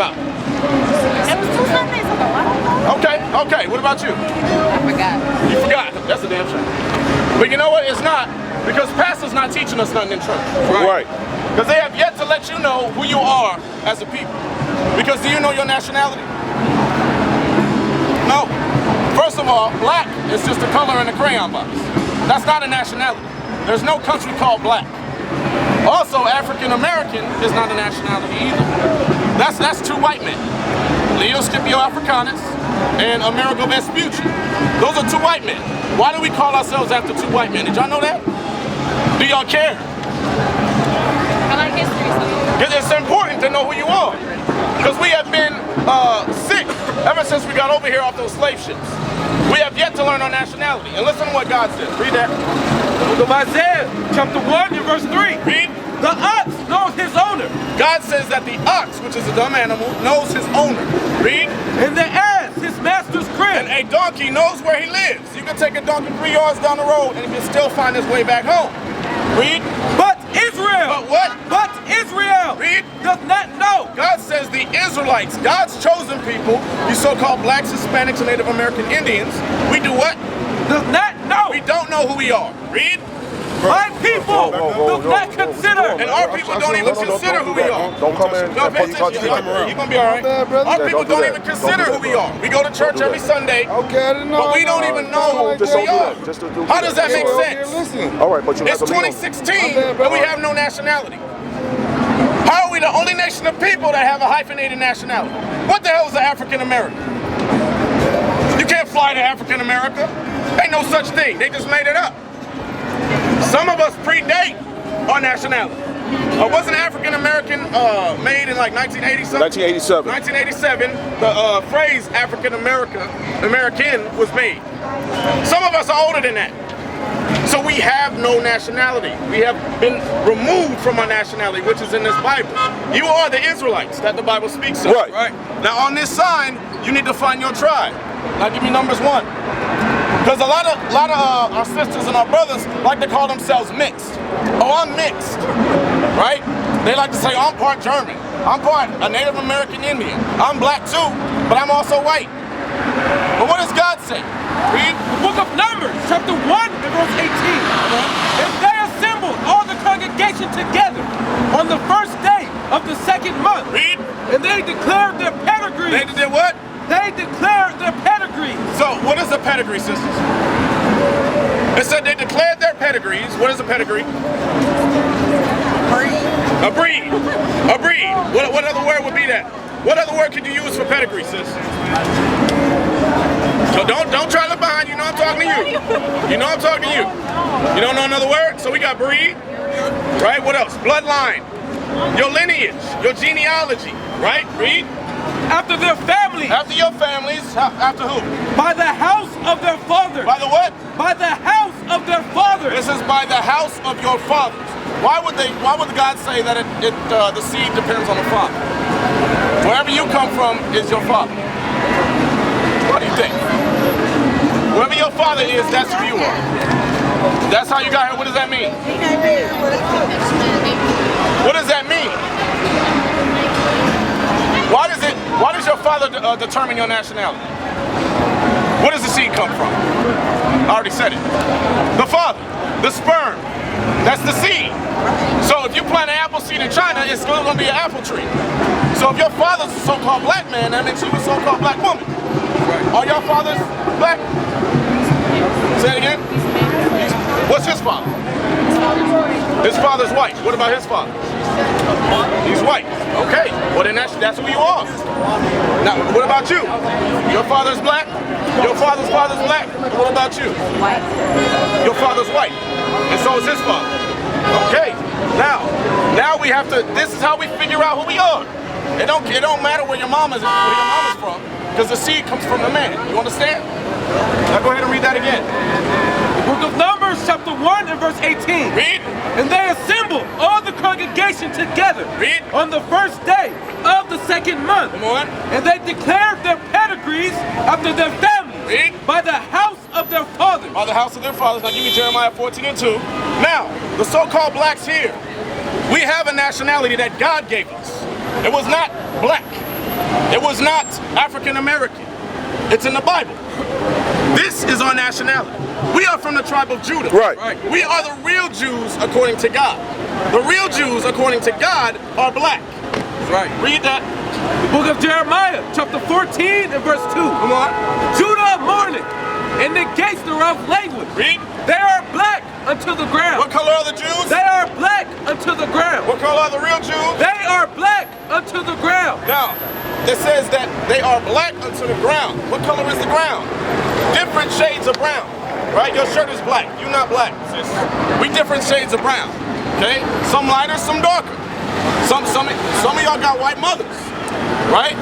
about? It was 2 Sundays ago. I don't know. Okay. What about you? I forgot. You forgot. That's a damn shame. But you know what? It's not, because pastor's not teaching us nothing in church. Right. Because they have yet to let you know who you are as a people. Because do you know your nationality? No. First of all, black is just a color in a crayon box. That's not a nationality. There's no country called black. Also, African American is not a nationality either. That's 2 white men. Leo Scipio Africanus and Amerigo Vespucci. Those are 2 white men. Why do we call ourselves after 2 white men? Did y'all know that? Do y'all care? I like history. Because it's important to know who you are. Because we have been sick ever since we got over here off those slave ships. We have yet to learn our nationality. And listen to what God says. Read that. The book of Isaiah, chapter 1 and verse 3. Read. The ox knows his owner. God says that the ox, which is a dumb animal, knows his owner. Read. And the ass, his master's crib. And a donkey knows where he lives. You can take a donkey 3 yards down the road and he can still find his way back home. Read. But Israel. But what? But Israel. Read. Does not know. God says the Israelites, God's chosen people, you so-called blacks, Hispanics, and Native American Indians, we do what? Does not know. We don't know who we are. Read. My people do not consider. And our people don't even consider who we are. Don't come in. No, pay attention. You're gonna be all right. Our people don't even consider who we are. We go to church every Sunday, but we don't even know who we are. How does that make sense? All right, but you have It's to leave 2016 and we have no nationality. How are we the only nation of people that have a hyphenated nationality? What the hell is an African American? You can't fly to African America. Ain't no such thing. They just made it up. Some of us predate our nationality. Wasn't African American made in like 1980 something? 1987. 1987, the phrase African American was made. Some of us are older than that. So we have no nationality. We have been removed from our nationality, which is in this Bible. You are the Israelites that the Bible speaks of. Right. Now on this sign, you need to find your tribe. Now give me numbers 1. Because a lot of our sisters and our brothers like to call themselves mixed. Oh, I'm mixed, right? They like to say, I'm part German. I'm part a Native American Indian. I'm black too, but I'm also white. But what does God say? Read. The book of Numbers, chapter 1 and verse 18. And they assembled all the congregation together on the first day of the 2nd month. Read. And they declared their pedigrees. They did what? They declared their pedigrees. So, what is a pedigree, sisters? It said they declared their pedigrees. What is a pedigree? A breed. A breed. What other word would be that? What other word could you use for pedigree, sis? So don't try to look behind. You know I'm talking to you. You know I'm talking to you. You don't know another word? So we got breed, right? What else? Bloodline. Your lineage. Your genealogy, right? Read. After their families. After your families. After who? By the house of their fathers. By the what? By the house of their fathers. This is by the house of your fathers. Why would God say that the seed depends on the father? Wherever you come from is your father. What do you think? Wherever your father is, that's who you are. That's how you got here. What does that mean? What does that mean? Why does your father determine your nationality? Where does the seed come from? I already said it. The father, the sperm, that's the seed. So if you plant an apple seed in China, it's still going to be an apple tree. So if your father's a so-called black man, that makes you a so-called black woman. Are your fathers black? Say it again. What's his father? His father's white. What about his father? He's white. Okay. Well then that's who you are. Now, what about you? Your father's black? Your father's black? What about you? White. Your father's white. And so is his father. Okay. Now we have to, this is how we figure out who we are. It don't matter where your mama's from, because the seed comes from the man. You understand? Now go ahead and read that again. The book of Numbers, chapter 1 and verse 18. Read. And they assembled all the congregation together. Read. On the first day of the 2nd month. Come on. And they declared their pedigrees after their families. Read. By the house of their fathers. By the house of their fathers. Now give me Jeremiah 14 and 2. Now, the so-called blacks here, we have a nationality that God gave us. It was not black. It was not African American. It's in the Bible. This is our nationality. We are from the tribe of Judah. Right. We are the real Jews according to God. The real Jews according to God are black. Right. Read that. The book of Jeremiah, chapter 14 and verse 2. Come on. Judah mourneth, and the gates thereof languish. Read. They are black unto the ground. What color are the Jews? They are black unto the ground. What color are the real Jews? They are black unto the ground. Now, it says that they are black unto the ground. What color is the ground? Different shades of brown, right? Your shirt is black. You're not black, sis. We different shades of brown, okay? Some lighter, some darker. Some of y'all got white mothers, right?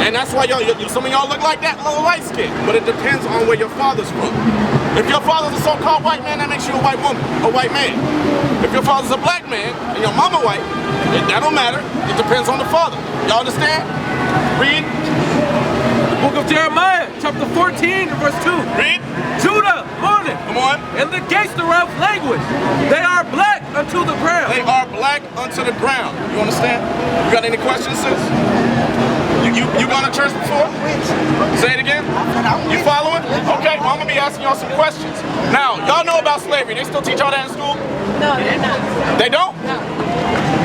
And that's why some of y'all look like that, little light skin. But it depends on where your father's from. If your father's a so-called white man, that makes you a white woman, a white man. If your father's a black man and your mama white, that don't matter. It depends on the father. Y'all understand? Read. The book of Jeremiah, chapter 14 and verse 2. Read. Judah mourneth, Come on. and the gates thereof languish. They are black unto the ground. They are black unto the ground. You understand? You got any questions, sis? You gone to church before? Say it again. You following? Okay, well, I'm gonna be asking y'all some questions. Now, y'all know about slavery. They still teach y'all that in school? No, they're not. They don't? No.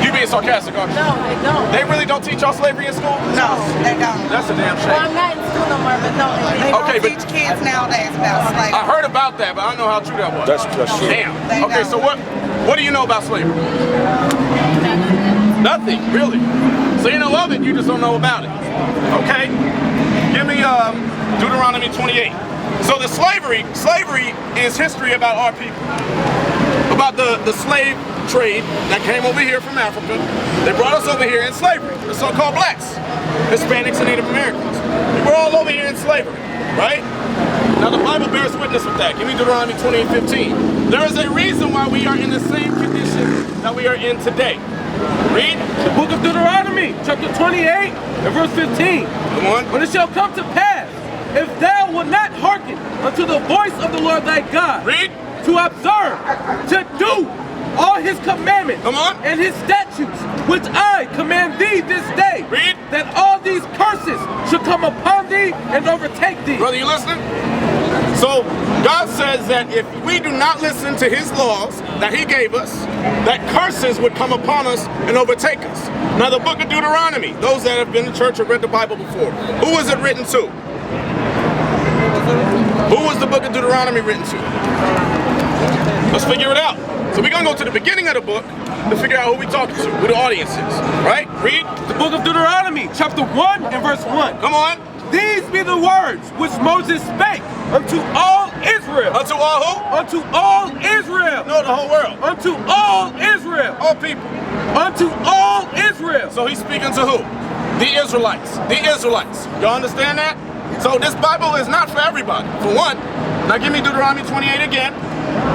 You being sarcastic, aren't you? No, they don't. They really don't teach y'all slavery in school? No, they don't. That's a damn Well, shame. I'm not in school no more, but no, They they don't Okay, but- teach kids nowadays about slavery. I heard about that, but I don't know how true that was. That's true. Damn. They Okay, don't. so what do you know about slavery? Nothing, really. So you know of it, you just don't know about it. Okay? Give me Deuteronomy 28. So the slavery is history about our people. About the slave trade that came over here from Africa. They brought us over here in slavery, the so-called blacks, Hispanics and Native Americans. We were all over here in slavery, right? Now the Bible bears witness with that. Give me Deuteronomy 28:15. There is a reason why we are in the same condition that we are in today. Read. The book of Deuteronomy, chapter 28 and verse 15. Come on. When it shall come to pass, if thou wilt not hearken unto the voice of the Lord thy God, Read. to observe, to do all his commandments Come on. and his statutes, which I command thee this day, Read. that all these curses should come upon thee and overtake thee. Brother, you listening? So God says that if we do not listen to his laws that he gave us, that curses would come upon us and overtake us. Now the book of Deuteronomy, those that have been to church or read the Bible before, who was it written to? Who was the book of Deuteronomy written to? Let's figure it out. So we're gonna go to the beginning of the book to figure out who we talking to, who the audience is, right? Read. The book of Deuteronomy, chapter 1 and verse 1. Come on. These be the words which Moses spake unto all Israel. Unto all who? Unto all Israel. No, the whole world. Unto all Israel. All people. Unto all Israel. So he's speaking to who? The Israelites. The Israelites. Y'all understand that? So this Bible is not for everybody, for one. Now give me Deuteronomy 28 again.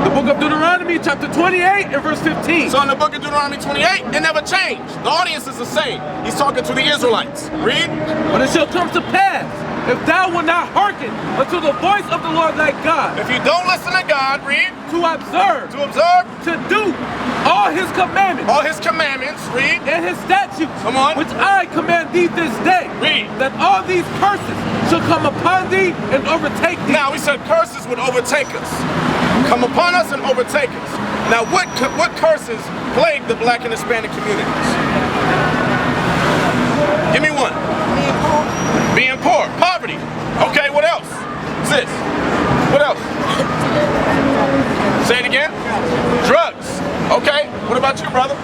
The book of Deuteronomy, chapter 28 and verse 15. So in the book of Deuteronomy 28, it never changed. The audience is the same. He's talking to the Israelites. Read. But it shall come to pass, if thou wilt not hearken unto the voice of the Lord thy God, If you don't listen to God, read. to observe, To to do all his commandments all his commandments, read. and his statutes, Come on. which I command thee this day, Read. that all these curses shall come upon thee and overtake thee. Now we said curses would overtake us. Come upon us and overtake us. Now what curses plague the black and Hispanic communities? Give me one. Being poor. Poverty. Okay, what else? Sis. What else? Say it again. Drugs. Okay. What about you, brother?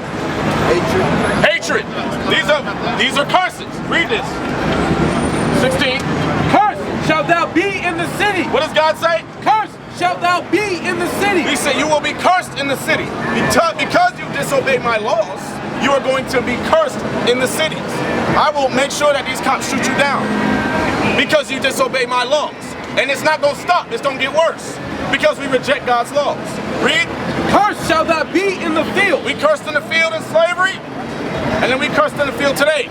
Hatred. These are curses. Read this. 16. Cursed shalt thou be in the city. What does God say? Cursed shalt thou be in the city. He said you will be cursed in the city. Because you disobey my laws, you are going to be cursed in the cities. I will make sure that these cops shoot you down because you disobey my laws. And it's not going to stop. It's going to get worse because we reject God's laws. Read. Cursed shall thou be in the field. We cursed in the field in slavery, and then we cursed in the field today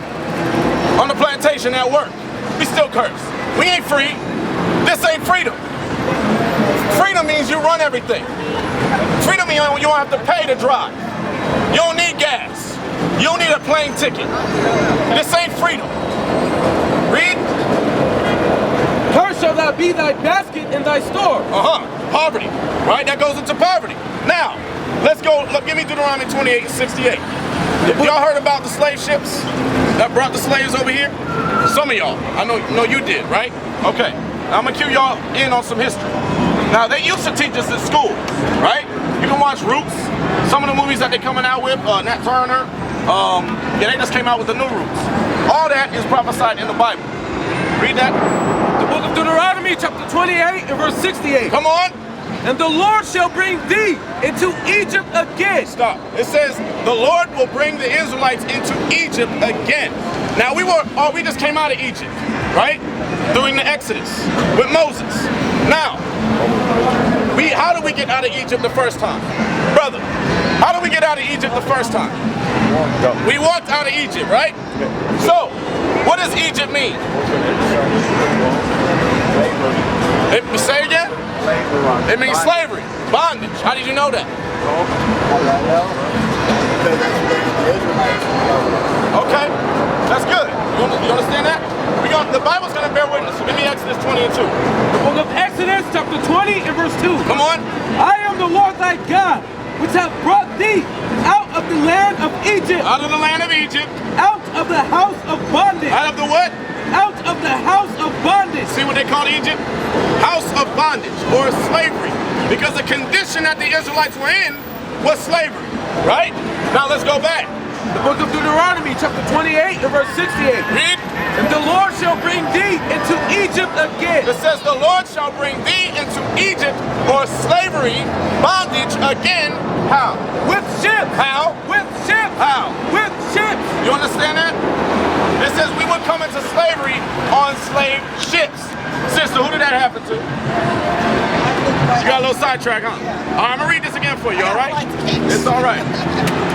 on the plantation at work. We still curse. We ain't free. This ain't freedom. Freedom means you run everything. Freedom means you don't have to pay to drive. You don't need gas. You don't need a plane ticket. This ain't freedom. Read. Cursed shall thou be thy basket and thy store. Poverty, right? That goes into poverty. Now, let's go, look, give me Deuteronomy 28 and 68. Y'all heard about the slave ships that brought the slaves over here? Some of y'all, I know you did, right? Okay, I'm gonna cue y'all in on some history. Now, they used to teach us in school, right? You can watch Roots, some of the movies that they're coming out with, Nat Turner, yeah, they just came out with the new Roots. All that is prophesied in the Bible. Read that. The book of Deuteronomy, chapter 28 and verse 68. Come on. And the Lord shall bring thee into Egypt again. Stop. It says the Lord will bring the Israelites into Egypt again. Now we just came out of Egypt, right? During the Exodus with Moses. Now, how did we get out of Egypt the first time? Brother, how did we get out of Egypt the first time? We walked out of Egypt, right? So, what does Egypt mean? Say again? It means slavery, bondage. How did you know that? Okay, that's good. You understand that? The Bible's going to bear witness. Give me Exodus 20 and 2. The book of Exodus, chapter 20 and verse 2. Come on. I am the Lord thy God, which hath brought thee out of the land of Egypt. Out of the land of Egypt. Out of the house of bondage. Out of the what? Out of the house of bondage. See what they call Egypt? House of bondage or slavery. Because the condition that the Israelites were in was slavery, right? Now let's go back. The book of Deuteronomy, chapter 28 and verse 68. Read. And the Lord shall bring thee into Egypt again. It says the Lord shall bring thee into Egypt or slavery, bondage again. How? With ships. How? With ships. How? With ships. You understand that? It says we would come into slavery on slave ships. Sister, who did that happen to? You got a little sidetrack, huh? All right, I'm gonna read this again for you, all right? It's all right.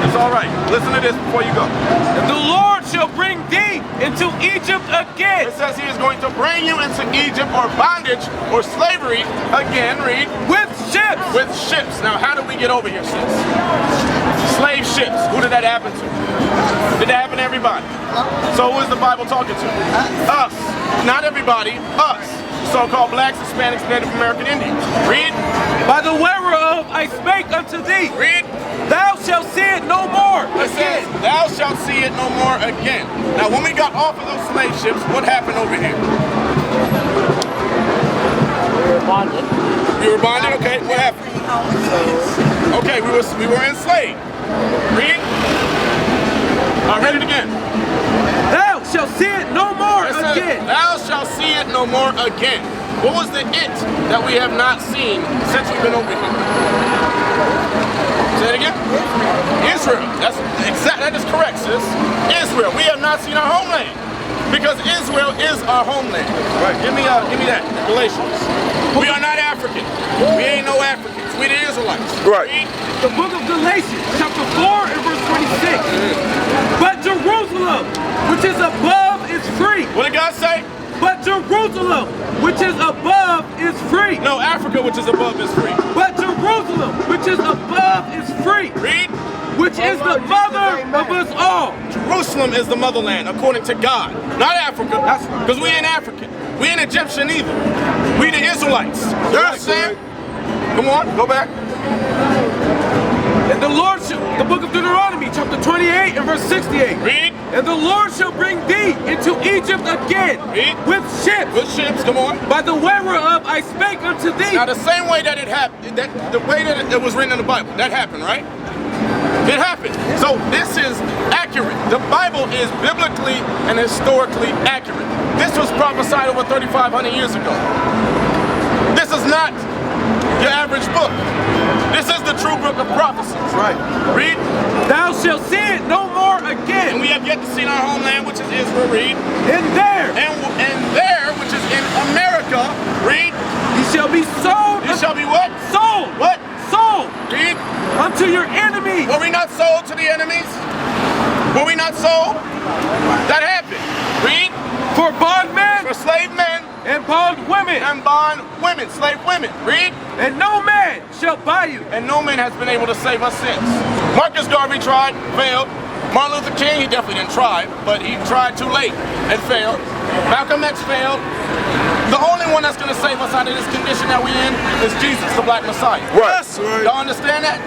It's all right. Listen to this before you go. And the Lord shall bring thee into Egypt again. It says he is going to bring you into Egypt or bondage or slavery again, read. With ships. With ships. Now, how did we get over here, sis? Slave ships. Who did that happen to? Did that happen to everybody? So who is the Bible talking to? Us. Not everybody. Us. So-called blacks, Hispanics, Native American Indians. Read. By the whereof I spake unto thee. Read. Thou shalt see it no more It says, again. thou shalt see it no more again. Now, when we got off of those slave ships, what happened over here? We were bonded. We were bonded? Okay, what happened? Okay, we were enslaved. Read. I'll read it again. Thou shalt see it no more It says, again. thou shalt see it no more again. What was the it that we have not seen since we've been over here? Say it again. Israel. That's exact. That is correct, sis. Israel. We have not seen our homeland because Israel is our homeland. Right. Give me that. Galatians. We are not African. We ain't no Africans. We the Israelites. Right. The book of Galatians, chapter 4 and verse 26. But Jerusalem, which is above, is free. What did God say? But Jerusalem, which is above, is free. No, Africa, which is above, is free. But Jerusalem, which is above, is free. Read. Which is the mother of us all. Jerusalem is the motherland, according to God. Not Africa. Because we ain't African. We ain't Egyptian either. We the Israelites. You understand? Come on, go back. And the Lord shall, the book of Deuteronomy, chapter 28 and verse 68. Read. And the Lord shall bring thee into Egypt again. Read. With ships. With ships, come on. By the way whereof I spake unto thee. Now the same way that it happened, the way that it was written in the Bible, that happened, right? It happened. So this is accurate. The Bible is biblically and historically accurate. This was prophesied over 3,500 years ago. This is not your average book. This is the true book of prophecies. Right. Read. Thou shalt see it no more again. And we have yet to see our homeland, which is Israel. Read. And there. And there, which is in America. Read. Ye shall be sold. You shall be what? Sold. What? Sold. Read. Unto your enemies. Were we not sold to the enemies? Were we not sold? That happened. Read. For bondmen. For slave men. And bond women. And bond women. Slave women. Read. And no man shall buy you. And no man has been able to save us since. Marcus Garvey tried, failed. Martin Luther King, he definitely didn't try, but he tried too late and failed. Malcolm X failed. The only one that's going to save us out of this condition that we're in is Jesus, the Black Messiah. Right. Y'all understand that?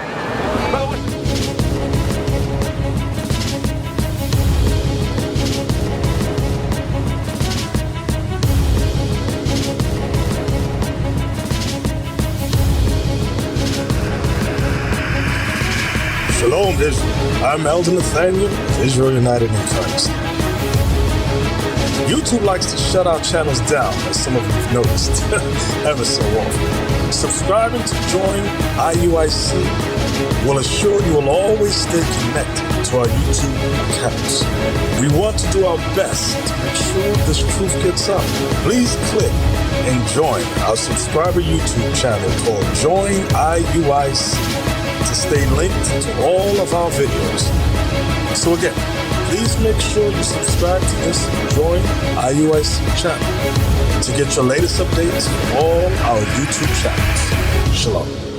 Shalom, Israel. I'm Elder Nathaniel of Israel United in Christ. YouTube likes to shut our channels down, as some of you have noticed, ever so often. Subscribing to join IUIC will assure you will always stay connected to our YouTube accounts. We want to do our best to make sure this truth gets out. Please click and join our subscriber YouTube channel called Join IUIC to stay linked to all of our videos. So again, please make sure you subscribe to this Join IUIC channel to get your latest updates from all our YouTube channels. Shalom.